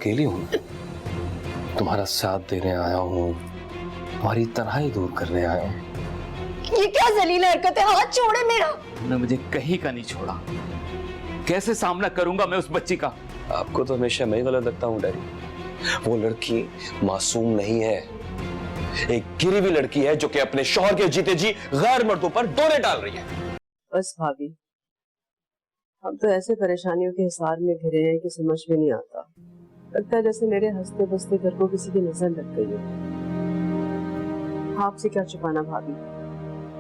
अकेली हूँ, तुम्हारा साथ देने आया हूँ, तुम्हारी तन्हाई दूर करने आया हूँ। ये क्या जलील हरकत है? हाथ छोड़े मेरा। तुमने मुझे कहीं का नहीं छोड़ा। कैसे सामना करूंगा मैं उस बच्ची का? आपको तो हमेशा मैं गलत लगता हूँ डैडी। वो लड़की मासूम नहीं है, एक गिरी हुई लड़की है जो कि अपने शौहर के जीते जी गैर मर्दों पर डोरे डाल रही है। बस भाभी, हम तो ऐसे परेशानियों के हिसार में घिरे हैं कि समझ में नहीं आता। लगता है जैसे मेरे हंसते बसते घर को किसी की नजर लग गई है। आपसे क्या छुपाना भाभी,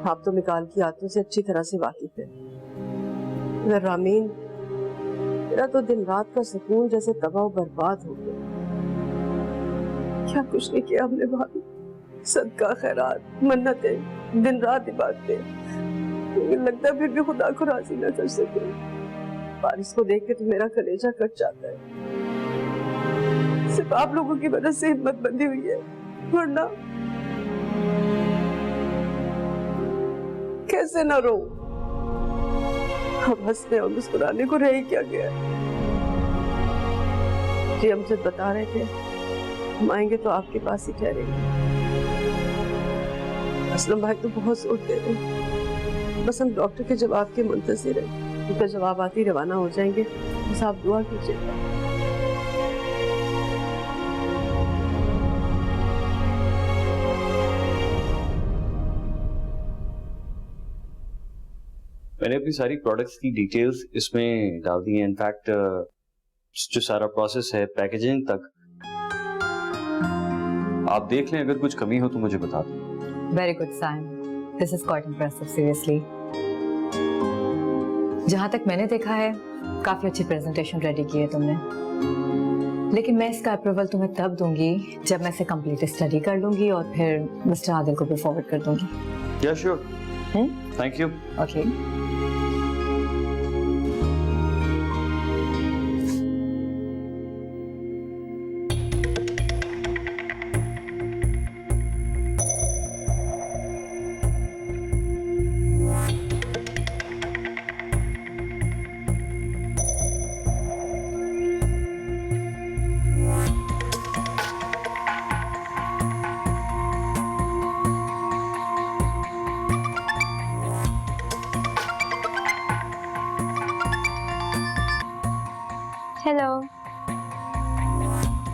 आप तो मिकाल की आदतों से अच्छी तरह से वाकिफ है। मगर रामीन, मेरा तो दिन रात का सुकून जैसे तबाह बर्बाद हो गया। क्या कुछ नहीं किया हमने भाभी, सदका खैरात, मन्नतें, दिन रात इबादतें, लगता है फिर भी खुदा को राजी न कर सके। बारिश को देख के तो मेरा कलेजा कट जाता है। सिर्फ आप लोगों की वजह से हिम्मत बंधी हुई है, वरना कैसे न रो। हम हंसने और मुस्कुराने को रह ही क्या गया। जी हमसे बता रहे थे हम आएंगे तो आपके पास ही ठहरेंगे। असलम भाई तो बहुत सोचते थे, बस हम डॉक्टर के जवाब के मुंतज़िर हैं। उनका जवाब आते ही रवाना हो जाएंगे। बस आप दुआ कीजिएगा। मैंने अपनी सारी प्रोडक्ट्स की डिटेल्स इसमें डाल दी हैं। इनफैक्ट जो सारा प्रोसेस है पैकेजिंग तक, आप देख लें, अगर कुछ कमी हो तो मुझे बता दें। Very good, Sam. This is quite impressive, seriously. जहाँ तक मैंने देखा है, काफी अच्छी प्रेजेंटेशन रेडी की है तुमने। लेकिन मैं इसका अप्रूवल तुम्हें तब दूंगी जब मैं इसे कंप्लीट स्टडी कर लूंगी और फिर मिस्टर आदिल को भी फॉरवर्ड कर दूंगी। या sure, thank you. Okay. Hello.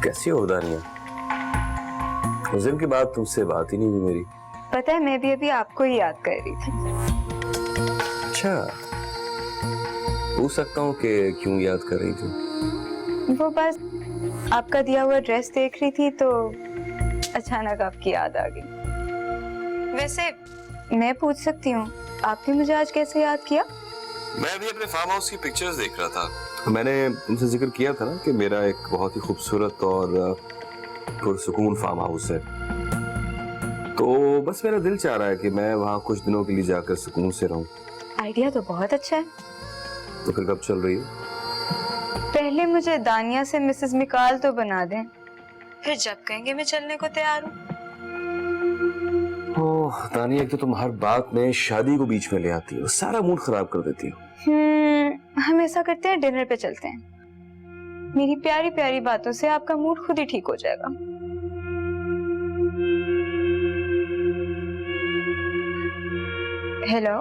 कैसी हो दानिया? उस दिन के बाद तुमसे बात ही नहीं हुई मेरी। पता है मैं भी अभी आपको ही याद कर रही थी। अच्छा, पूछ सकता हूँ कि क्यों याद कर रही थी? वो बस आपका दिया हुआ ड्रेस देख रही थी तो अचानक आपकी याद आ गई। वैसे मैं पूछ सकती हूँ आपने मुझे आज कैसे याद किया? मैं अभी अपने फार्म हाउस की पिक्चर्स देख रहा था। मैंने तुमसे जिक्र किया था ना कि मेरा एक बहुत ही खूबसूरत और पुरसुकून फार्म हाउस है, तो बस मेरा दिल चाह रहा है कि मैं वहाँ कुछ दिनों के लिए जाकर सुकून से रहूं। आइडिया तो बहुत अच्छा है। तो फिर कब चल रही है? पहले मुझे दानिया से मिसेस मिकाल तो बना दें, फिर जब कहेंगे मैं चलने को तैयार हूँ। ओह दानिया, एक तो तुम हर बात में शादी को बीच में ले आती हो, सारा मूड खराब कर देती हो। हम ऐसा करते हैं, डिनर पे चलते हैं। मेरी प्यारी प्यारी बातों से आपका मूड खुद ही ठीक हो जाएगा। Hello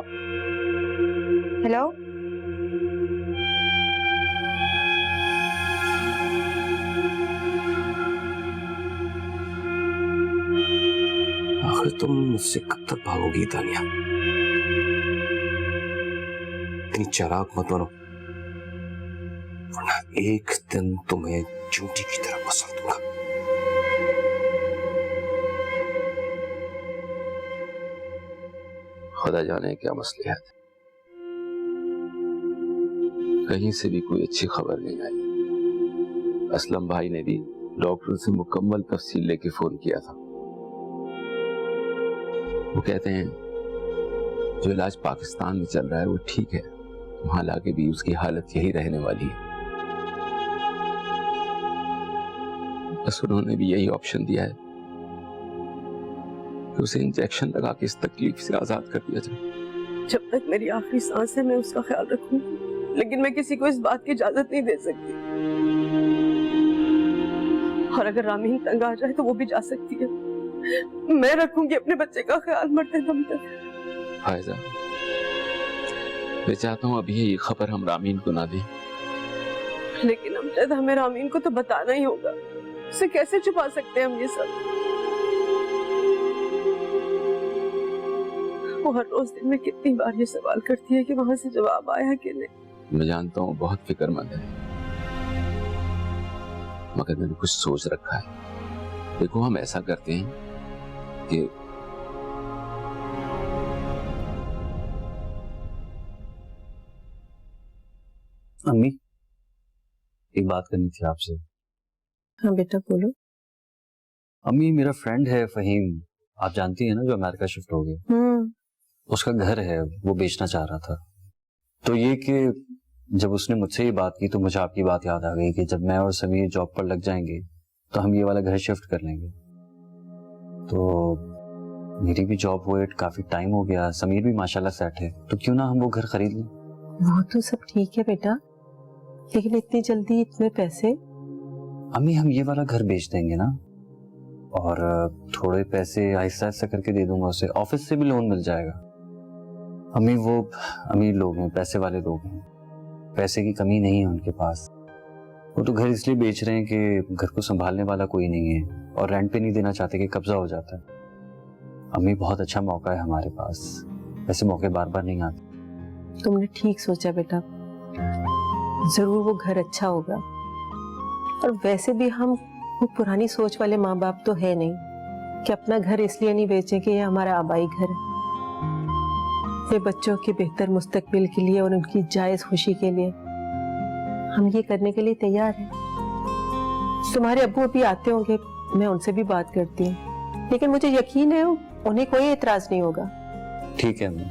hello. आखिर तुम मुझसे कब तक भागोगी दानिया? इतनी चालाक मत बनो, वरना एक दिन तुम्हें चूंटी की तरह मसल दूंगा। खुदा जाने क्या मसले है, कहीं से भी कोई अच्छी खबर नहीं आई। असलम भाई ने भी डॉक्टर से मुकम्मल तफसील लेके फोन किया था। वो कहते हैं जो इलाज पाकिस्तान में चल रहा है वो ठीक है, वहां लाके भी उसकी हालत यही रहने वाली है। बस उन्होंने भी यही ऑप्शन दिया है कि उसे इंजेक्शन लगा के इस तकलीफ से आजाद कर दिया जाए। जब तक मेरी आखिरी सांस है मैं उसका ख्याल रखूंगी, लेकिन मैं किसी को इस बात की इजाजत नहीं दे सकती। और अगर रामीन तंग आ जाए तो वो भी जा सकती है। मैं रखूंगी अपने बच्चे का ख्याल मरते दम तक। फायजा, मैं चाहता हूँ अभी ये खबर हम रामीन को ना दें। लेकिन अमजद, हमें रामीन को तो बताना ही होगा। उसे कैसे छुपा सकते हैं हम ये सब? वो हर रोज दिन में कितनी बार ये सवाल करती है कि वहां से जवाब आया कि नहीं। मैं जानता हूँ बहुत फिक्रमंद है, मगर मैंने कुछ सोच रखा है। देखो, हम ऐसा करते हैं कि अम्मी, एक बात करनी थी आपसे। हाँ बेटा बोलो। अम्मी, मेरा फ्रेंड है फहीम, आप जानती हैं ना, जो अमेरिका शिफ्ट हो गया। उसका घर है, वो बेचना चाह रहा था। तो ये कि जब उसने मुझसे ये बात की तो मुझे आपकी बात याद आ गई कि जब मैं और समीर जॉब पर लग जाएंगे तो हम ये वाला घर शिफ्ट कर लेंगे। तो मेरी भी जॉब हुए काफी टाइम हो गया, समीर भी माशाल्लाह सेट है, तो क्यों ना हम वो घर खरीद लें। वो तो सब ठीक है बेटा, लेकिन इतनी जल्दी इतने पैसे? अम्मी, हम ये वाला घर बेच देंगे ना, और थोड़े पैसे आहिस्ता आहिस्ता करके दे दूंगा उसे, ऑफिस से भी लोन मिल जाएगा। अम्मी, वो अमीर लोग हैं, पैसे वाले लोग हैं, पैसे की कमी नहीं है उनके पास। वो तो घर इसलिए बेच रहे हैं कि घर को संभालने वाला कोई नहीं है और रेंट पे नहीं देना चाहते कि कब्जा हो जाता है। अम्मी, बहुत अच्छा मौका है हमारे पास, ऐसे मौके बार बार नहीं आते। तुमने ठीक सोचा बेटा, जरूर वो घर अच्छा होगा। और वैसे भी हम वो पुरानी सोच वाले माँ बाप तो है नहीं कि अपना घर इसलिए नहीं बेचें कि ये हमारा आबाई घर है। ये बच्चों के बेहतर मुस्तकबिल के लिए और उनकी जायज खुशी के लिए हम ये करने के लिए तैयार हैं। तुम्हारे अब्बू अभी आते होंगे, मैं उनसे भी बात करती हूँ, लेकिन मुझे यकीन है उन्हें कोई एतराज नहीं होगा। ठीक है अम्मी,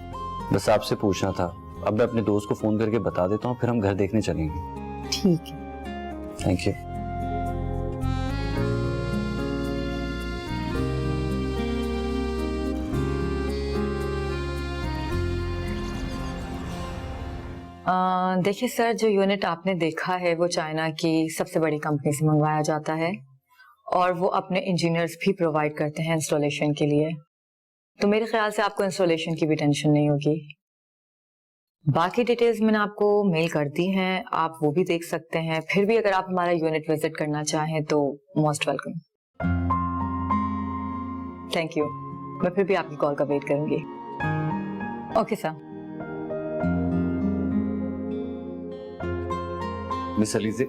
बस आपसे पूछना था। अब मैं अपने दोस्त को फोन करके बता देता हूँ, फिर हम घर देखने चलेंगे। ठीक है। Thank you. देखिए सर, जो यूनिट आपने देखा है वो चाइना की सबसे बड़ी कंपनी से मंगवाया जाता है और वो अपने इंजीनियर्स भी प्रोवाइड करते हैं इंस्टॉलेशन के लिए। तो मेरे ख्याल से आपको इंस्टॉलेशन की भी टेंशन नहीं होगी। बाकी डिटेल्स मैंने आपको मेल कर दी हैं, आप वो भी देख सकते हैं। फिर भी अगर आप हमारा यूनिट विजिट करना चाहें तो मोस्ट वेलकम। थैंक यू, मैं फिर भी आपकी कॉल का वेट करूंगी। Okay sir. मिस अलीजे।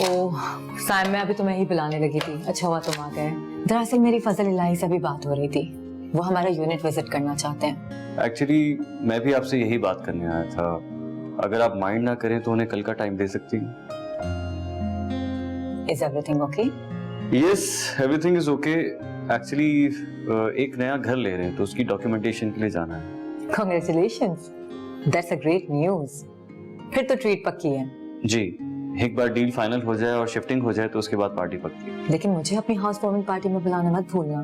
ओह साइम, मैं अभी तुम्हें ही बुलाने लगी थी, अच्छा हुआ तुम आ गए। दरअसल मेरी फजल इलाही से भी बात हो रही थी, वो हमारा यूनिट विजिट करना चाहते हैं। एक्चुअली मैं भी आपसे यही बात करने आया था, अगर आप माइंड ना करें तो उन्हें कल का टाइम दे सकती हैं। Is everything okay? Yes, everything is okay. Actually एक नया घर ले रहे हैं तो उसकी डॉक्यूमेंटेशन के लिए जाना है। Congratulations, that's a great news. फिर तो ट्रीट पक्की है। जी, एक बार डील फाइनल हो जाए और शिफ्टिंग हो जाए तो उसके बाद पार्टी पक्की है। लेकिन मुझे अपनी हाउस वार्मिंग पार्टी में बुलाना मत भूलना।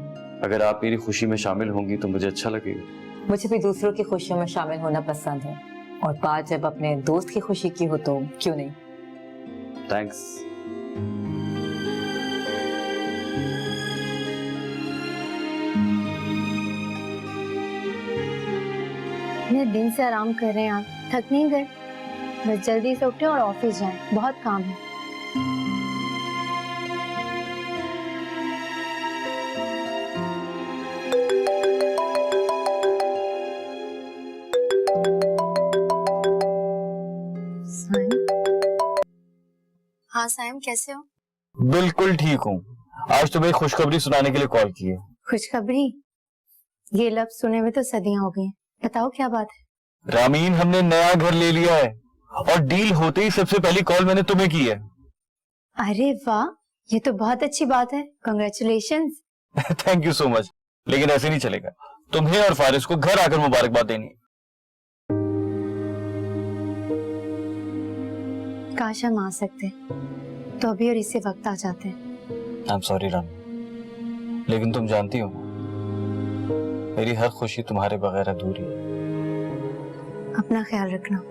अगर आप मेरी खुशी में शामिल होंगी तो मुझे अच्छा लगेगा। मुझे भी दूसरों की खुशियों में शामिल होना पसंद है, और बात जब अपने दोस्त की खुशी की हो तो क्यों नहीं। थैंक्स। इतने दिन से आराम कर रहे हैं आप, थक नहीं गए? बस जल्दी से उठे और ऑफिस जाएं, बहुत काम है। हाँ साइम, कैसे हो? बिल्कुल ठीक हूँ। आज तुम्हें खुशखबरी सुनाने के लिए कॉल की है। खुशखबरी? ये लफ्ज सुने हुए तो सदियां हो गई, बताओ क्या बात है? रामीन, हमने नया घर ले लिया है और डील होते ही सबसे पहली कॉल मैंने तुम्हें की है। अरे वाह, ये तो बहुत अच्छी बात है, congratulations. Thank you so much, लेकिन ऐसे नहीं चलेगा, तुम्हें और फारिस को घर आकर मुबारकबाद देनी है। काश हम आ सकते तो अभी और इसी वक्त आ जाते। आई एम सॉरी राम, लेकिन तुम जानती हो मेरी हर खुशी तुम्हारे बगैर अधूरी है। अपना ख्याल रखना।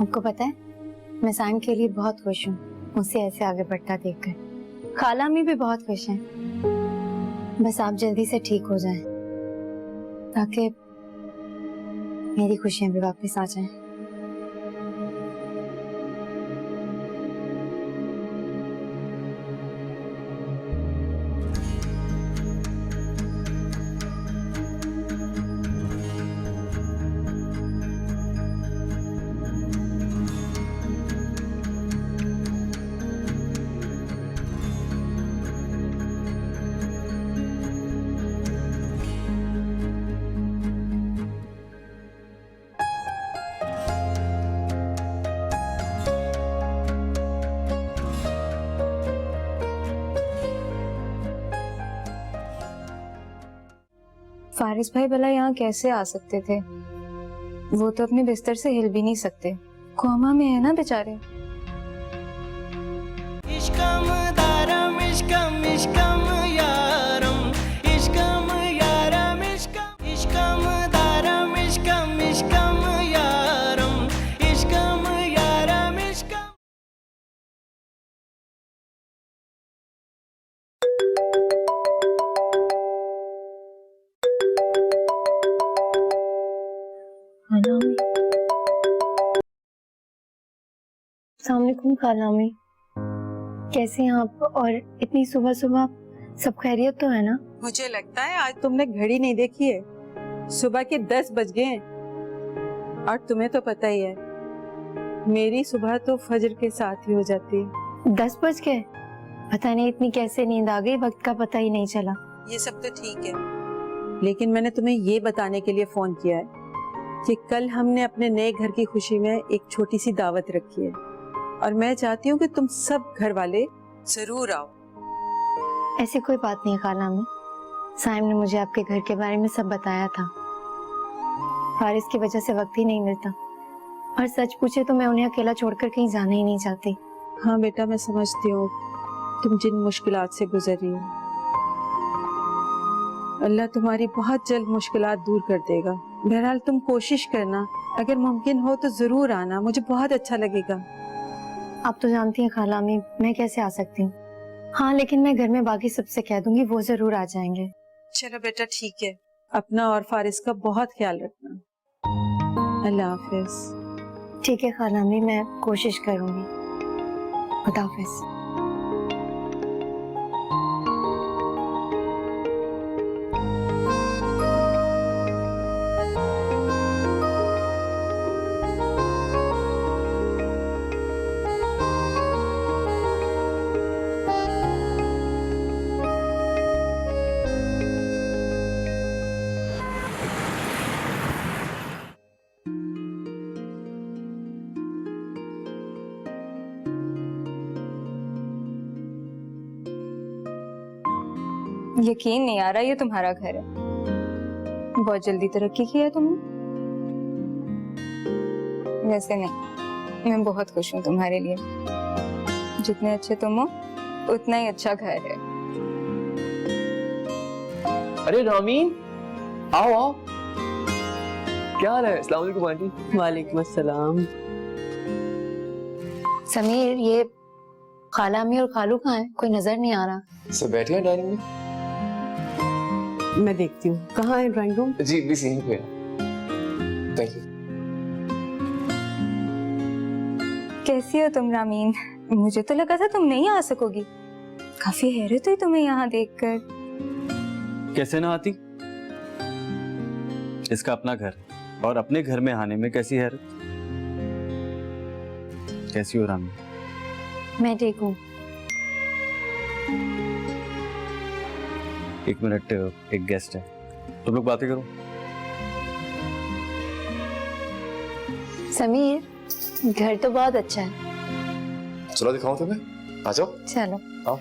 आपको पता है, मैं साइम के लिए बहुत खुश हूँ, उसे ऐसे आगे बढ़ता देखकर। खाला अम्मी भी बहुत खुश हैं। बस आप जल्दी से ठीक हो जाएं, ताकि मेरी खुशियां भी वापस आ जाएं। फारिस भाई भला यहाँ कैसे आ सकते थे? वो तो अपने बिस्तर से हिल भी नहीं सकते, कोमा में है ना बेचारे। इश्कम दारम इश्कम इश्कम यारम इश्कम यारम इश्कम इश्कम दारम इश्कम इश्कम यारम इश्कम यारम इश्कम। अस्सलामुअलैकुम खाला अम्मी, कैसे हैं आप? और इतनी सुबह सुबह सब खैरियत तो है ना? मुझे लगता है आज तुमने घड़ी नहीं देखी है, सुबह के 10 बज गए हैं। और तुम्हें तो पता ही है, मेरी सुबह तो फजर के साथ ही हो जाती है। 10 बज गए? पता नहीं इतनी कैसे नींद आ गई, वक्त का पता ही नहीं चला। ये सब तो ठीक है, लेकिन मैंने तुम्हें ये बताने के लिए फोन किया है कि कल हमने अपने नए घर की खुशी में एक छोटी सी दावत रखी है, और मैं चाहती हूँ कि तुम सब घर वाले जरूर आओ। ऐसी कोई बात नहीं है खाला अम्मी, साइम ने मुझे आपके घर के बारे में सब बताया था। फारिस की वजह से वक्त ही नहीं मिलता, और सच पूछे तो मैं उन्हें अकेला छोड़कर कहीं जाना ही नहीं चाहती। हाँ बेटा, मैं समझती हूँ तुम जिन मुश्किलात से गुजर रही हो। अल्लाह तुम्हारी बहुत जल्द मुश्किलात दूर कर देगा। बहरहाल तुम कोशिश करना, अगर मुमकिन हो तो जरूर आना, मुझे बहुत अच्छा लगेगा। आप तो जानती हैं खाला अम्मी, मैं कैसे आ सकती हूँ। हाँ, लेकिन मैं घर में बाकी सबसे कह दूंगी, वो जरूर आ जाएंगे। चलो बेटा ठीक है, अपना और फारिस का बहुत ख्याल रखना। अल्लाह हाफिज। ठीक है खाला अम्मी, मैं कोशिश करूंगी। खुदा हाफिज। यकीन नहीं आ रहा ये तुम्हारा घर है। बहुत जल्दी तरक्की की है तुमने। वैसे नहीं, मैं बहुत खुश हूँ तुम्हारे लिए। जितने अच्छे तुम हो उतना ही अच्छा घर है। अरे रामीन, आओ आओ। क्या हाल है? अस्सलाम वालेकुम आंटी। वालेकुम अस्सलाम। समीर, ये खाला अम्मी और खालू कहाँ हैं? कोई नजर नहीं आ रहा। सब बैठे हैं डाइनिंग में? मैं देखती हूँ, कहाँ है ड्राइंग रूम? जी भी यहीं पे। Thank you. कैसी हो तुम रामीन? मुझे तो लगा था तुम नहीं आ सकोगी। काफी हैरत हुई तुम्हें यहाँ देखकर। कैसे ना आती? इसका अपना घर, और अपने घर में आने में कैसी हैरत। कैसी हो रामी? मैं ठीक हूँ। एक मिनट, एक गेस्ट है, तुम लोग बातें करो। समीर, घर तो बहुत अच्छा है। चलो दिखाऊं तुम्हें, आ जाओ। चलो आओ।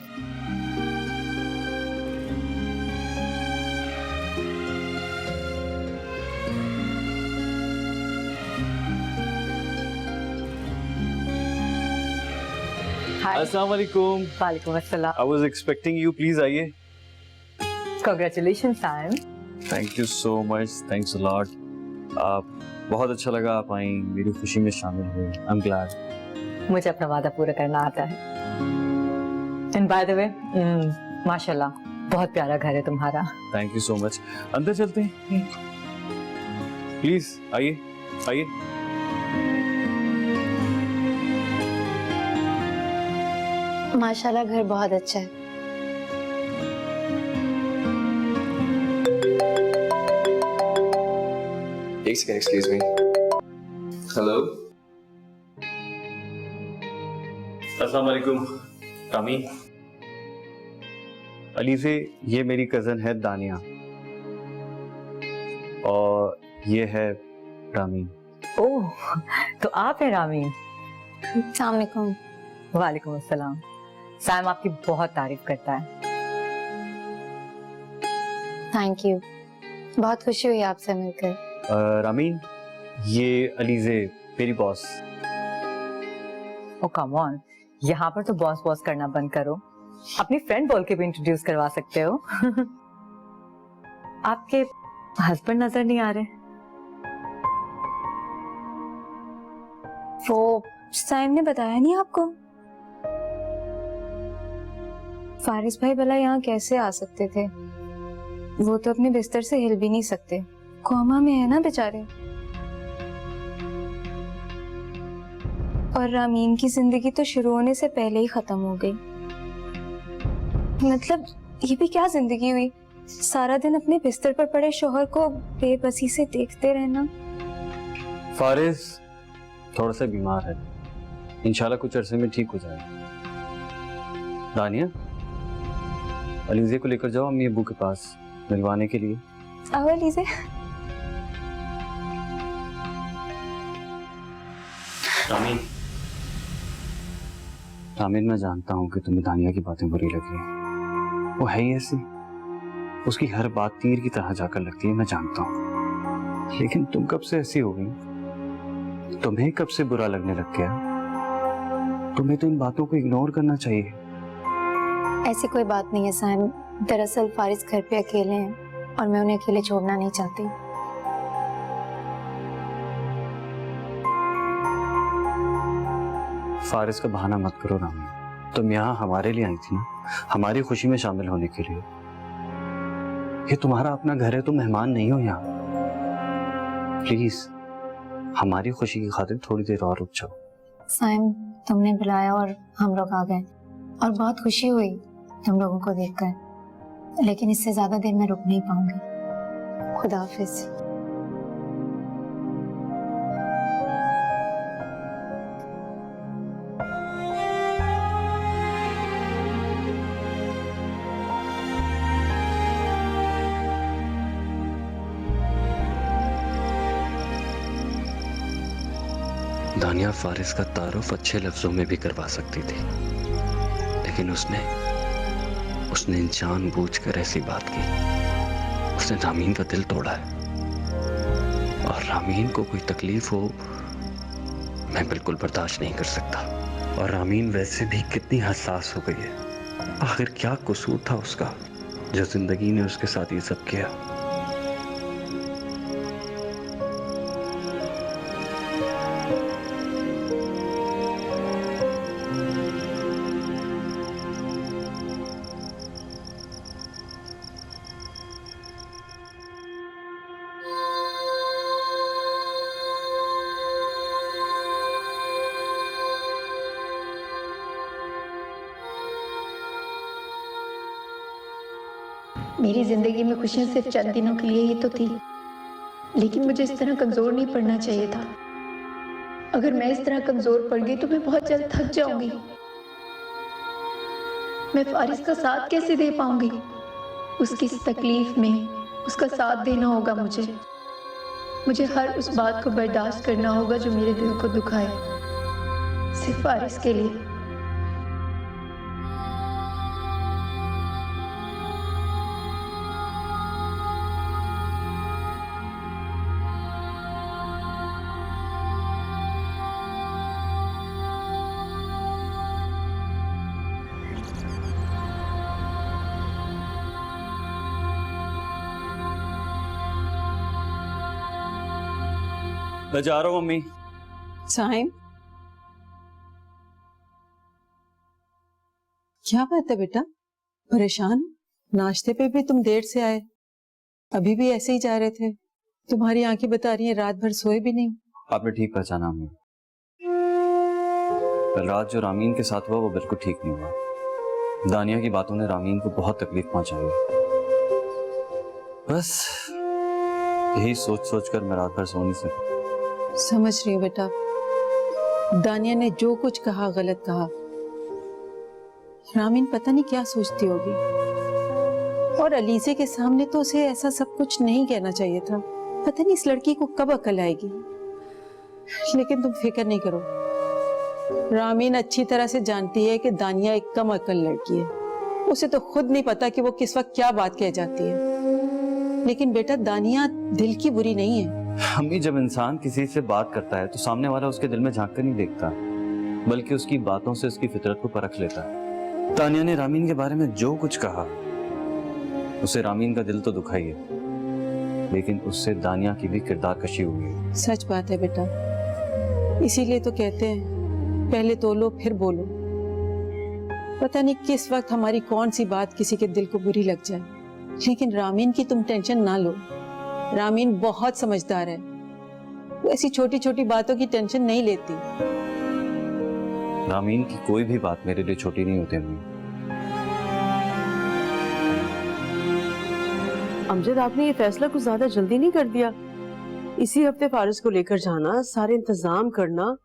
अस्सलाम वालेकुम। वालेकुम अस्सलाम। I was expecting you, please आइए। Congratulations, Sam. Thank you so much, thanks a lot. बहुत अच्छा लगा आप आई, मेरी खुशी में शामिल हुई। I am glad. मुझे अपना वादा पूरा करना आता है। एंड बाय द वे, माशाल्लाह बहुत प्यारा घर है तुम्हारा। Thank you so much. अंदर चलते हैं, प्लीज आइए आइए। माशाल्लाह घर बहुत अच्छा है। एक सेकंड, एक्सक्यूज मी। हेलो, अस्सलाम वालेकुम रामी। अली से ये मेरी कजन है दानिया, और ये है रामी। ओह, तो आप हैं रामी। अस्सलाम वालेकुम। वालेकुम अस्सलाम। सैम आपकी बहुत तारीफ करता है। थैंक यू, बहुत खुशी हुई आपसे मिलकर। रामीन, ये अलीजे मेरी बॉस। ओ कम ऑन, यहाँ पर तो बॉस बॉस करना बंद करो, अपनी फ्रेंड बोल के भी इंट्रोड्यूस करवा सकते हो। आपके हस्बैंड नजर नहीं आ रहे। वो साइम ने बताया नहीं आपको? फारिस भाई भला यहाँ कैसे आ सकते थे? वो तो अपने बिस्तर से हिल भी नहीं सकते, कोमा में है ना बेचारे। और रामीन की जिंदगी तो शुरू होने से पहले ही खत्म हो गई। मतलब ये भी क्या जिंदगी हुई, सारा दिन अपने बिस्तर पर पड़े शोहर को बेबसी से देखते रहना। फारिस थोड़ा सा बीमार है, इंशाल्लाह कुछ अरसे में ठीक हो जाएगा। दानिया, अलीजे को लेकर जाओ अम्मी अब्बू के पास मिलवाने के लिए। आओ अलीजे। रामीन, रामीन मैं जानता हूँ कि तुम्हें दानिया की बातें बुरी लगी हैं। वो है ही ऐसी, उसकी हर बात तीर की तरह जाकर लगती है, मैं जानता हूँ। लेकिन तुम कब से ऐसी हो गई? तुम्हें कब से बुरा लगने लग गया? तुम्हें तो इन बातों को इग्नोर करना चाहिए। ऐसी कोई बात नहीं है सैम, दरअसल फारिस घर पे अकेले हैं और मैं उन्हें अकेले छोड़ना नहीं चाहती। फारिस का बहाना मत करो रामी, तुम यहाँ हमारे लिए आई थी ना, हमारी खुशी में शामिल होने के लिए। ये तुम्हारा अपना घर है, तुम मेहमान नहीं हो यहाँ। प्लीज हमारी खुशी की खातिर थोड़ी देर और रुक जाओ। सैम, तुमने बुलाया और हम लोग आ गए और बहुत खुशी हुई तुम लोगों को देखकर, लेकिन इससे ज्यादा देर मैं रुक नहीं पाऊंगी। खुदा हाफिज। दानिया फारिस का तारुफ अच्छे लफ्जों में भी करवा सकती थी, लेकिन उसने जानबूझकर ऐसी बात की। उसने रामीन का दिल तोड़ा है, और रामीन को कोई तकलीफ हो मैं बिल्कुल बर्दाश्त नहीं कर सकता। और रामीन वैसे भी कितनी हसास हो गई है। आखिर क्या कसूर था उसका जो जिंदगी ने उसके साथ ये सब किया। मेरी जिंदगी में खुशियां सिर्फ चंद दिनों के लिए ही तो थी, लेकिन मुझे इस तरह कमजोर नहीं पड़ना चाहिए था। अगर मैं इस तरह कमजोर पड़ गई तो मैं बहुत जल्द थक जाऊंगी। मैं फारिस का साथ कैसे दे पाऊंगी? उसकी इस तकलीफ में उसका साथ देना होगा मुझे हर उस बात को बर्दाश्त करना होगा जो मेरे दिल को दुखाए, सिर्फ फारिस के लिए। मैं जा रहा हूँ मम्मी। साइम, क्या बात है बेटा? परेशान? नाश्ते पे भी तुम देर से आए, अभी भी ऐसे ही जा रहे थे। तुम्हारी आंखें बता रही हैं रात भर सोए भी नहीं। आपने ठीक पहचाना मम्मी। कल रात जो रामीन के साथ हुआ वो बिल्कुल ठीक नहीं हुआ। दानिया की बातों ने रामीन को बहुत तकलीफ पहुंचाई है। बस यही सोच सोच कर मैं रात भर सो नहीं सका। समझ रही हूँ बेटा, दानिया ने जो कुछ कहा गलत कहा। रामीन पता नहीं क्या सोचती होगी, और अलीजे के सामने तो उसे ऐसा सब कुछ नहीं कहना चाहिए था। पता नहीं इस लड़की को कब अकल आएगी। लेकिन तुम फिक्र नहीं करो, रामीन अच्छी तरह से जानती है कि दानिया एक कम अकल लड़की है। उसे तो खुद नहीं पता कि वो किस वक्त क्या बात कह जाती है। लेकिन बेटा, दानिया दिल की बुरी नहीं है। अम्मी, जब इंसान किसी से बात करता है तो सामने वाला उसके दिल में झांक कर नहीं देखता, बल्कि उसकी बातों से उसकी फितरत को परख लेता है। दानिया ने रामीन के बारे में जो कुछ कहा, उसे रामीन का दिल तो दुखा ही है, लेकिन उससे दानिया की भी किरदार कशी हुई है। सच बात है बेटा, इसीलिए तो कहते हैं पहले तोलो फिर बोलो। पता नहीं किस वक्त हमारी कौन सी बात किसी के दिल को बुरी लग जाए। लेकिन रामीन की तुम टेंशन ना लो, रामीन बहुत समझदार है। वो ऐसी छोटी छोटी बातों की टेंशन नहीं लेती। रामीन की कोई भी बात मेरे लिए छोटी नहीं होती अम्मी। अमजद, आपने ये फैसला कुछ ज्यादा जल्दी नहीं कर दिया? इसी हफ्ते फारिस को लेकर जाना, सारे इंतजाम करना,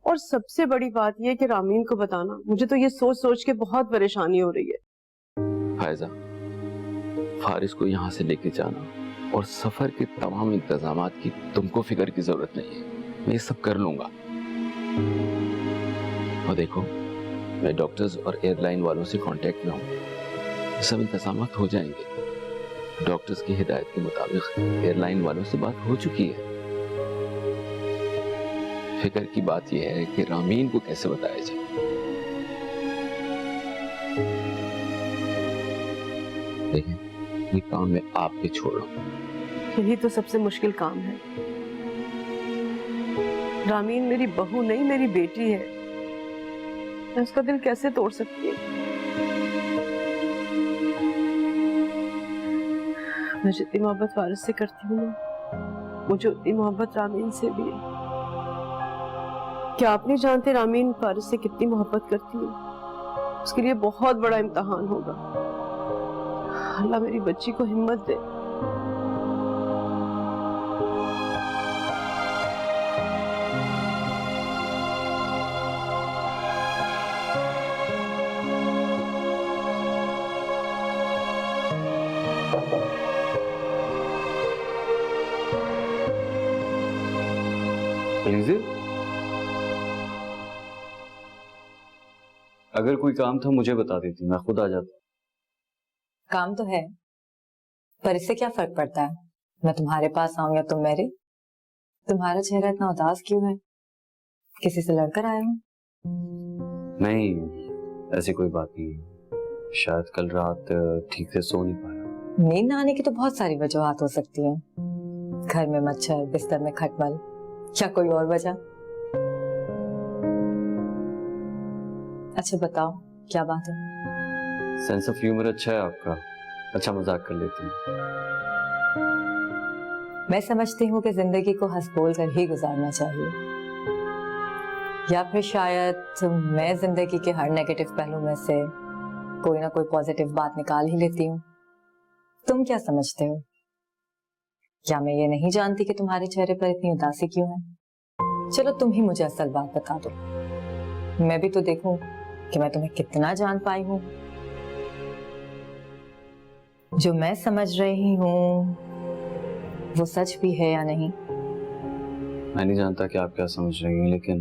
और सबसे बड़ी बात यह कि रामीन को बताना। मुझे तो ये सोच सोच के बहुत परेशानी हो रही है। फायजा, फारिस को यहाँ से लेके जाना और सफर के तमाम इंतजामात की तुमको फिक्र की जरूरत नहीं है, मैं ये सब कर लूंगा। और देखो, मैं डॉक्टर्स और एयरलाइन वालों से कांटेक्ट में हूँ, सब इंतजामात हो जाएंगे। डॉक्टर्स की हिदायत के मुताबिक एयरलाइन वालों से बात हो चुकी है। फिक्र की बात यह है कि रामीन को कैसे बताया जाए। देखिए, ये काम मैं आप पे छोड़ रहा हूँ। यही तो सबसे मुश्किल काम है। रामीन मेरी बहू नहीं, मेरी बेटी है। मैं उसका दिल कैसे तोड़ सकती हूँ? मैं जितनी मोहब्बत फारिस से करती हूँ ना, मुझे उतनी मोहब्बत रामीन से भी है। क्या आप नहीं जानते रामीन फारिस से कितनी मोहब्बत करती है? उसके लिए बहुत बड़ा इम्तिहान होगा। अल्लाह मेरी बच्ची को हिम्मत दे। अगर कोई काम था मुझे बता देती, मैं खुद आ जाता। काम तो है, पर इससे क्या फर्क पड़ता है मैं तुम्हारे पास आऊं या तुम मेरे? तुम्हारा चेहरा इतना उदास क्यों है? किसी से लड़कर आया हूं? नहीं, ऐसी कोई बात नहीं। शायद कल रात ठीक से सो नहीं पाया। नींद न आने की तो बहुत सारी वजूहात हो सकती हैं। घर में मच्छर, बिस्तर में खटमल, क्या कोई और वजह? अच्छा बताओ, क्या बात है? सेंस ऑफ ह्यूमर अच्छा है आपका, अच्छा मजाक कर लेती हूँ। मैं समझती हूँ कि जिंदगी को हंस बोल कर ही गुजारना चाहिए, या फिर शायद मैं जिंदगी के हर नेगेटिव पहलू में से कोई ना कोई पॉजिटिव बात निकाल ही लेती हूँ। तुम क्या समझते हो? क्या मैं ये नहीं जानती कि तुम्हारे चेहरे पर इतनी उदासी क्यों है? चलो तुम ही मुझे असल बात बता दो, मैं भी तो देखूं कि मैं तुम्हें कितना जान पाई हूँ। जो मैं समझ रही हूँ वो सच भी है या नहीं? मैं नहीं जानता कि आप क्या समझ रही हैं, लेकिन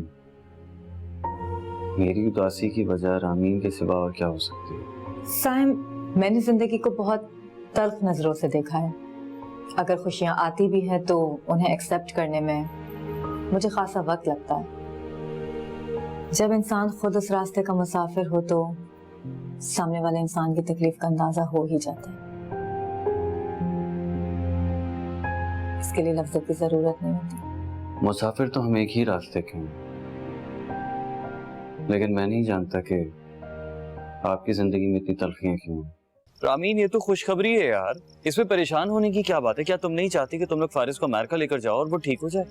मेरी उदासी की वजह रामीन के सिवा और क्या हो सकती है? साइम, मैंने जिंदगी को बहुत तल्ख नजरों से देखा है। अगर खुशियां आती भी हैं तो उन्हें एक्सेप्ट करने में मुझे खासा वक्त लगता है। जब इंसान खुद उस रास्ते का मुसाफिर हो तो सामने वाले इंसान की तकलीफ का अंदाजा हो ही जाता है। इसके लिए लफ्जों की जरूरत नहीं होती। मुसाफिर तो हम एक ही रास्ते के हैं, लेकिन मैं नहीं जानता कि आपकी जिंदगी में इतनी तलखियां क्यों हैं। रामीन, ये तो खुशखबरी है यार, इसमें परेशान होने की क्या बात है? क्या तुम नहीं चाहती कि तुम लोग फारिस को अमेरिका लेकर जाओ और वो ठीक हो जाए?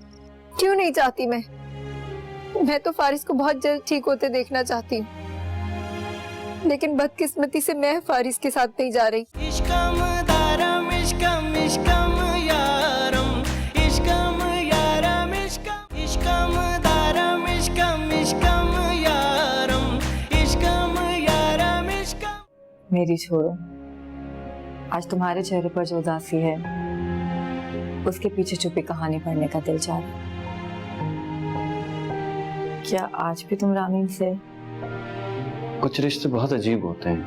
क्यों नहीं चाहती मैं तो फारिस को बहुत जल्द ठीक होते देखना चाहती हूँ, लेकिन बदकिस्मती से मैं फारिस के साथ नहीं जा रही। इश्कम दारम इश्कम इश्कम यारम इश्कम यारम इश्कम इश्कम दारम इश्कम इश्कम यारम इश्कम यारम इश्कम। मेरी छोड़ो, आज तुम्हारे चेहरे पर जो उदासी है उसके पीछे छुपी कहानी पढ़ने का दिल चाह रहा। क्या आज भी तुम रामीन से? कुछ रिश्ते बहुत अजीब होते हैं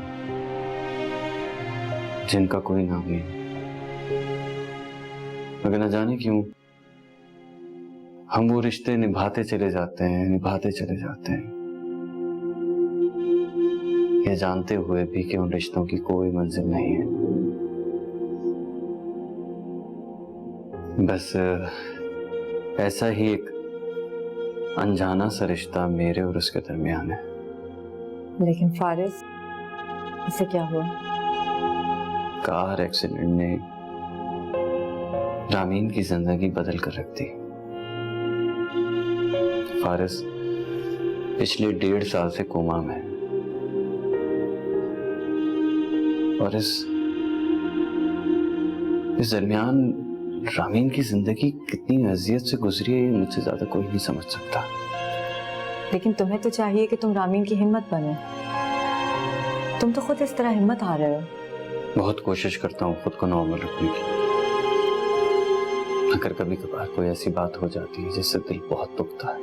जिनका कोई नाम नहीं, मगर न जाने क्यों हम वो रिश्ते निभाते चले जाते हैं, ये जानते हुए भी कि उन रिश्तों की कोई मंजिल नहीं है। बस ऐसा ही एक अनजाना सा रिश्ता मेरे और उसके दरमियान है। लेकिन फारिस, इसे क्या हुआ? कार एक्सीडेंट ने रामीन की जिंदगी बदल कर रख दी। फारिस पिछले 1.5 साल से कोमा में है और इस दरमियान रामीन की जिंदगी कितनी अजियत से गुजरी है, मुझसे ज्यादा कोई नहीं समझ सकता। लेकिन तुम्हें तो चाहिए कि तुम रामीन की हिम्मत बनो। तुम तो खुद इस तरह हिम्मत हार रहे हो। बहुत कोशिश करता हूँ खुद को नॉर्मल रखने की, मगर कभी कभार कोई ऐसी बात हो जाती है जिससे दिल बहुत दुखता है।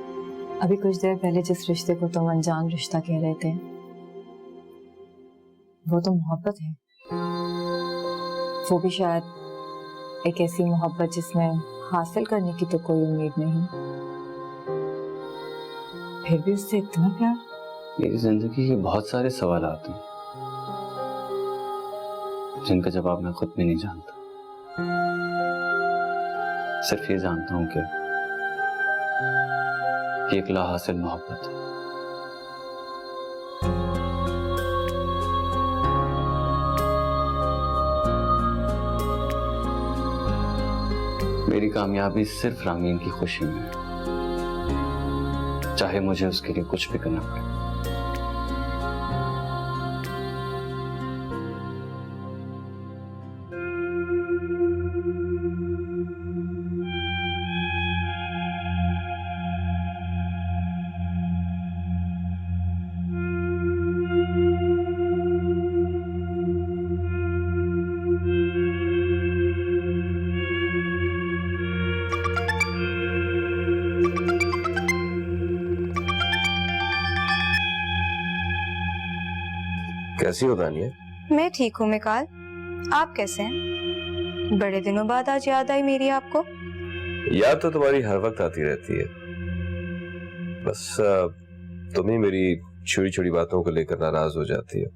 अभी कुछ देर पहले जिस रिश्ते को तुम अनजान रिश्ता कह रहे थे, वो तो मोहब्बत है। वो भी शायद एक ऐसी मोहब्बत जिसमें हासिल करने की तो कोई उम्मीद नहीं, फिर भी उससे इतना प्यार। मेरी जिंदगी के बहुत सारे सवाल आते हैं जिनका जवाब मैं खुद भी नहीं जानता। सिर्फ ये जानता हूं कि ये एक लाहासिल मोहब्बत है। मेरी कामयाबी सिर्फ रामीन की खुशी में है, चाहे मुझे उसके लिए कुछ भी करना पड़े। कैसी हो दानिया? मैं ठीक हूँ मिकाल, आप कैसे हैं? बड़े दिनों बाद आज याद आई मेरी आपको। याद तो तुम्हारी हर वक्त आती रहती है, बस तुम ही मेरी छोटी छोटी बातों को लेकर नाराज हो जाती है।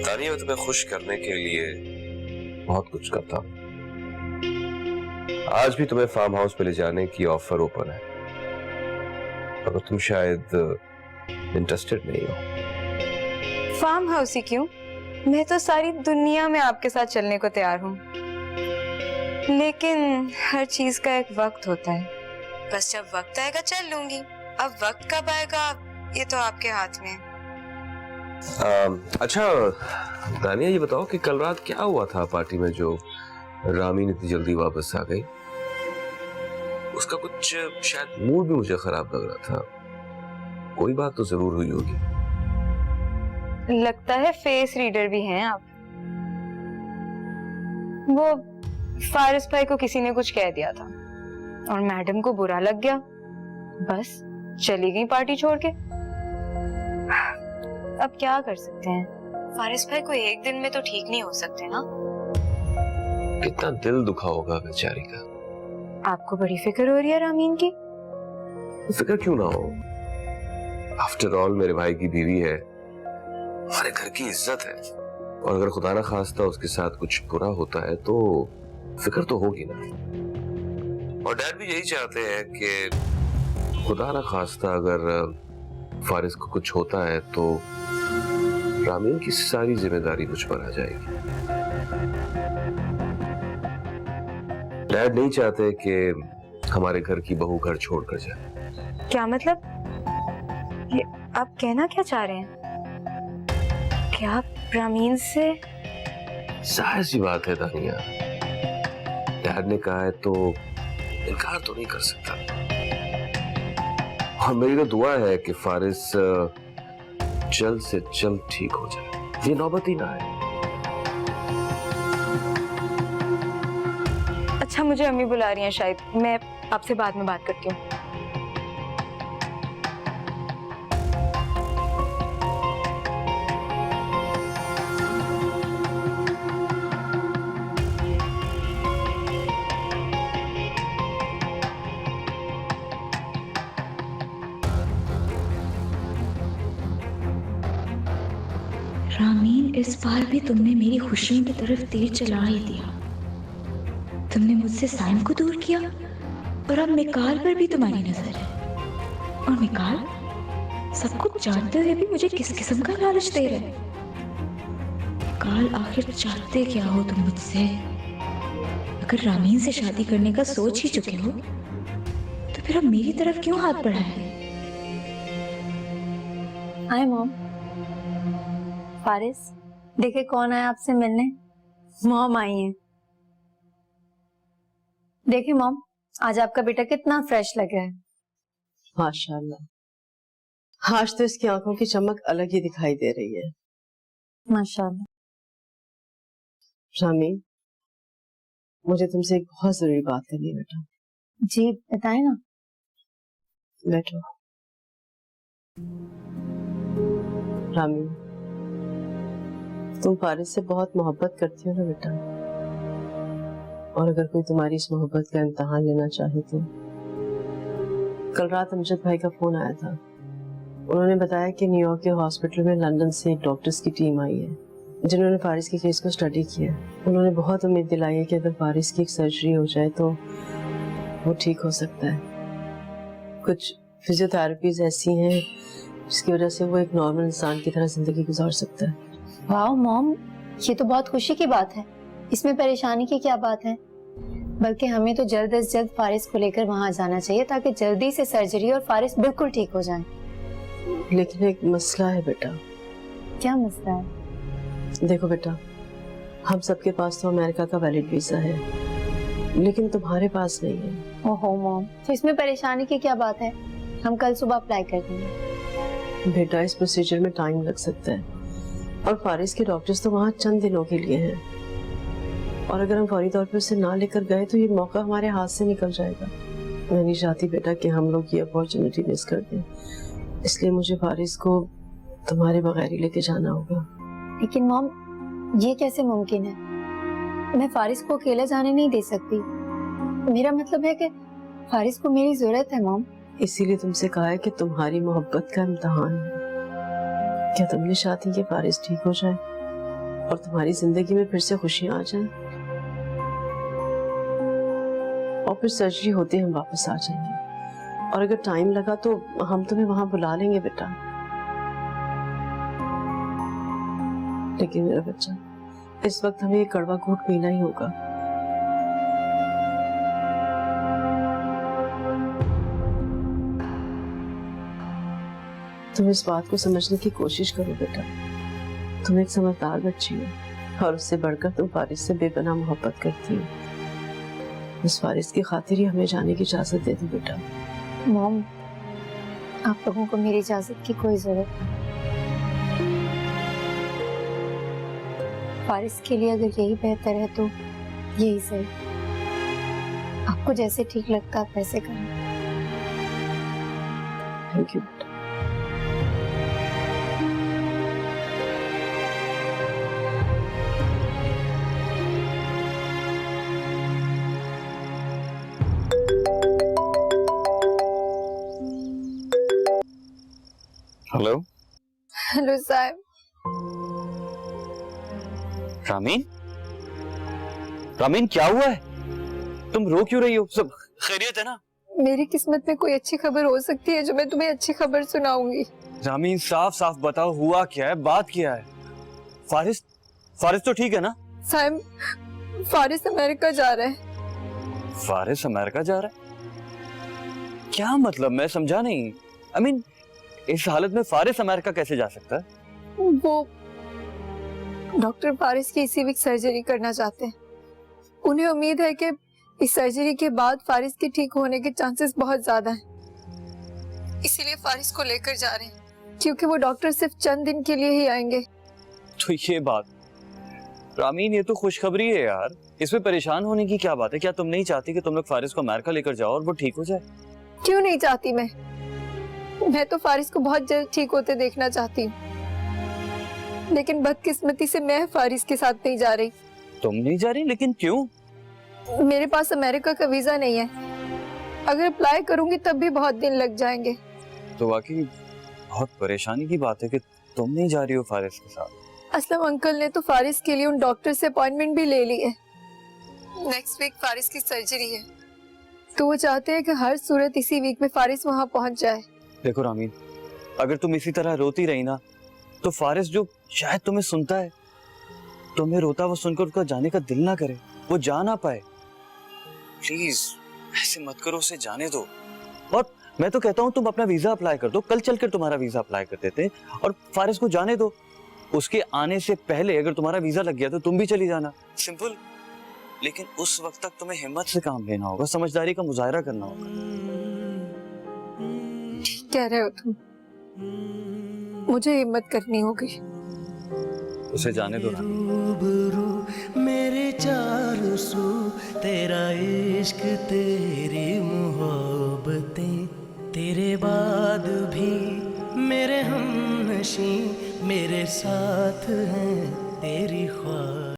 दानिया, मैं तुम्हें खुश करने के लिए बहुत कुछ करता हूँ। आज भी तुम्हें फार्म हाउस पे ले जाने की ऑफर ओपन है, अगर तुम शायद इंटरेस्टेड नहीं हो। फार्म हाउस ही क्यों, मैं तो सारी दुनिया में आपके साथ चलने को तैयार हूँ, लेकिन हर चीज का एक वक्त होता है। बस जब वक्त आएगा चल लूंगी, अब वक्त कब आएगा ये तो आपके हाथ में है। अच्छा दानिया, ये बताओ कि कल रात क्या हुआ था पार्टी में जो रामीन इतनी जल्दी वापस आ गई? उसका कुछ शायद मूड भी मुझे खराब लग रहा था, कोई बात तो जरूर हुई होगी। लगता है फेस रीडर भी हैं आप। वो फारिस भाई को किसी ने कुछ कह दिया था और मैडम को बुरा लग गया, बस चली गई पार्टी छोड़ के। अब क्या कर सकते हैं, फारिस भाई को एक दिन में तो ठीक नहीं हो सकते ना। कितना दिल दुखा होगा बेचारी का। आपको बड़ी फिक्र हो रही है रामीन की? फिक्र क्यों ना हो, आफ्टर ऑल मेरे भाई की बीवी है, हमारे घर की इज्जत है, और अगर खुदा ना खास्ता उसके साथ कुछ बुरा होता है तो फिक्र तो होगी ना। और डैड भी यही चाहते हैं कि खुदा ना खास्ता अगर फारिस को कुछ होता है तो रामीन की सारी जिम्मेदारी मुझ पर आ जाएगी। डैड नहीं चाहते कि हमारे घर की बहू घर छोड़कर जाए। क्या मतलब? ये आप कहना क्या चाह रहे हैं? क्या आप रामीन से? जाहिर सी बात है दानिया, डैड ने कहा है तो इनकार तो नहीं कर सकता। और मेरी तो दुआ है कि फारिस जल्द से जल्द ठीक हो जाए, ये नौबत ही ना आए। अच्छा, मुझे अम्मी बुला रही हैं शायद, मैं आपसे बाद में बात करती हूँ। रामीन, इस बार भी तुमने मेरी खुशियों की तरफ तीर चला ही दिया। तुमने मुझसे साइम को दूर किया और अब मिकाल पर भी तुम्हारी नजर है। और मिकाल सब कुछ जानते हुए भी मुझे किस किस्म का लालच दे रहे हैं। मिकाल, आखिर चाहते क्या हो तुम मुझसे? अगर रामीन से शादी करने का सोच ही चुके हो तो फिर अब मेरी तरफ क्यों हाथ बढ़ाया? Hi mom. फारिस, देखे कौन आया आपसे मिलने। मॉम आई हैं। देखिए मॉम, आज आपका बेटा कितना फ्रेश लग रहा है। माशाल्लाह, आज तो इसकी आंखों की चमक अलग ही दिखाई दे रही है। माशाल्लाह। रामीन, मुझे तुमसे एक बहुत जरूरी बात करनी है बेटा। जी बताए ना। बैठो। रामीन, तुम फारिस से बहुत मोहब्बत करती हो ना बेटा, और अगर कोई तुम्हारी इस मोहब्बत का इम्तिहान लेना चाहे तो। कल रात अमजद भाई का फोन आया था। उन्होंने बताया कि न्यूयॉर्क के हॉस्पिटल में लंदन से एक डॉक्टर्स की टीम आई है जिन्होंने फारिस के केस को स्टडी किया। उन्होंने बहुत उम्मीद दिलाई है कि अगर फारिस की एक सर्जरी हो जाए तो वो ठीक हो सकता है। कुछ फिजियोथेरेपीज ऐसी हैं जिसकी वजह से वो एक नॉर्मल इंसान की तरह जिंदगी गुजार सकता है। वाह मॉम, ये तो बहुत खुशी की बात है। इसमें परेशानी की क्या बात है? बल्कि हमें तो जल्द से जल्द फारिस को लेकर वहां जाना चाहिए ताकि जल्दी से सर्जरी और फारिस बिल्कुल ठीक हो जाए। लेकिन एक मसला है बेटा। क्या मसला है? देखो बेटा, हम सबके पास तो अमेरिका का वैलिड वीजा है, लेकिन तुम्हारे पास नहीं है। ओहो मॉम, तो इसमें परेशानी की क्या बात है? हम कल सुबह अप्लाई कर देंगे। बेटा, इस प्रोसीजर में टाइम लग सकता है और फारिस के डॉक्टर्स तो वहाँ चंद दिनों के लिए हैं, और अगर हम फौरी तौर पे उसे ना लेकर गए तो ये मौका हमारे हाथ से निकल जाएगा। मैं नहीं चाहती बेटा कि हम लोग ये अपॉर्चुनिटी मिस कर दें, इसलिए मुझे फारिस को तुम्हारे बगैर ही लेके जाना होगा। लेकिन मॉम, ये कैसे मुमकिन है? मैं फारिस को अकेला जाने नहीं दे सकती। मेरा मतलब है कि फारिस को मेरी जरूरत है मॉम। इसीलिए तुमसे कहा है कि तुम्हारी मोहब्बत का इम्तिहान है। क्या तुम नहीं चाहती कि फारिस ठीक हो जाए और तुम्हारी जिंदगी में फिर से खुशियां आ जाएं? और फिर सर्जरी होते हम वापस आ जाएंगे, और अगर टाइम लगा तो हम तुम्हें वहां बुला लेंगे बेटा। लेकिन मेरा बच्चा, इस वक्त हमें ये कड़वा घूंट पीना ही होगा। तुम इस बात को समझने की कोशिश करो बेटा। तुम एक समझदार बच्ची हो और उससे बढ़कर तुम फारिस से बेपनाह मोहब्बत करती हो। उस फारिस की खातिर ही हमें जाने की इजाजत दे दो बेटा। मॉम, आप लोगों को मेरी इजाजत की कोई जरूरत नहीं। फारिस के लिए अगर यही बेहतर है तो यही सही। आपको जैसे ठीक लगता है आप वैसे करें। थैंक यू बेटा। हेलो हेलो साहब। रामीन, रामीन क्या हुआ है? तुम रो क्यों रही हो? सब खैरियत है ना? मेरी किस्मत में कोई अच्छी खबर हो सकती है जो मैं तुम्हें अच्छी खबर सुनाऊंगी। रामीन साफ साफ बताओ, हुआ क्या है, बात क्या है? फारिस फारिस तो ठीक है ना? साइम, फारिस अमेरिका जा रहा है। फारिस अमेरिका जा रहा है? क्या मतलब, मैं समझा नहीं। I mean, इस हालत में फारिस अमेरिका कैसे जा सकता है? वो डॉक्टर फारिस की इसी वीक सर्जरी करना चाहते हैं। उन्हें उम्मीद है कि इस सर्जरी के बाद फारिस के ठीक होने के चांसेस बहुत ज्यादा हैं। इसीलिए फारिस को लेकर जा रहे हैं, क्योंकि वो डॉक्टर सिर्फ चंद दिन के लिए ही आएंगे। तो ये बात, रामीन ये तो खुशखबरी है यार, इसमें परेशान होने की क्या बात है? क्या तुम नहीं चाहती कि तुम लोग फारिस को अमेरिका लेकर जाओ और वो ठीक हो जाए? क्यों नहीं चाहती मैं तो फारिस को बहुत जल्द ठीक होते देखना चाहती हूँ, लेकिन बदकिस्मती से मैं फारिस के साथ नहीं जा रही। तुम नहीं जा रही? लेकिन क्यों? मेरे पास अमेरिका का वीजा नहीं है। अगर अप्लाई करूंगी तब भी बहुत दिन लग जाएंगे। तो वाकई बहुत परेशानी की बात है कि तुम नहीं जा रही हो फारिस के साथ। असलम अंकल ने तो फारिस के लिए उन डॉक्टर से अपॉइंटमेंट भी ले ली है। नेक्स्ट वीक फारिस की सर्जरी है, तो वो चाहते हैं कि हर सूरत इसी वीक में फारिस वहां पहुंच जाए। देखो रामीन, अगर तुम इसी तरह रोती रही ना, तो फारिस जो शायद तुम्हें सुनता है, तुम्हें रोता हुआ सुनकर उसका जाने का दिल ना करे, वो जा ना पाए। प्लीज ऐसे मत करो, उसे जाने दो। और मैं तो कहता हूँ तुम अपना वीजा अप्लाई कर दो, कल चलकर तुम्हारा वीजा अप्लाई कर देते हैं और फारिस को जाने दो। उसके आने से पहले अगर तुम्हारा वीजा लग गया तो तुम भी चली जाना, सिंपल। लेकिन उस वक्त तक तुम्हें हिम्मत से काम लेना होगा, समझदारी का मुजाहरा करना होगा। कह रहे हो तुम, मुझे हिम्मत करनी होगी। उसे जाने दो ना। रूबरू मेरे चारों सू, तेरा इश्क तेरी मोहब्बतें, तेरे बाद भी मेरे हमनशी, मेरे साथ हैं तेरी ख्वाहिश।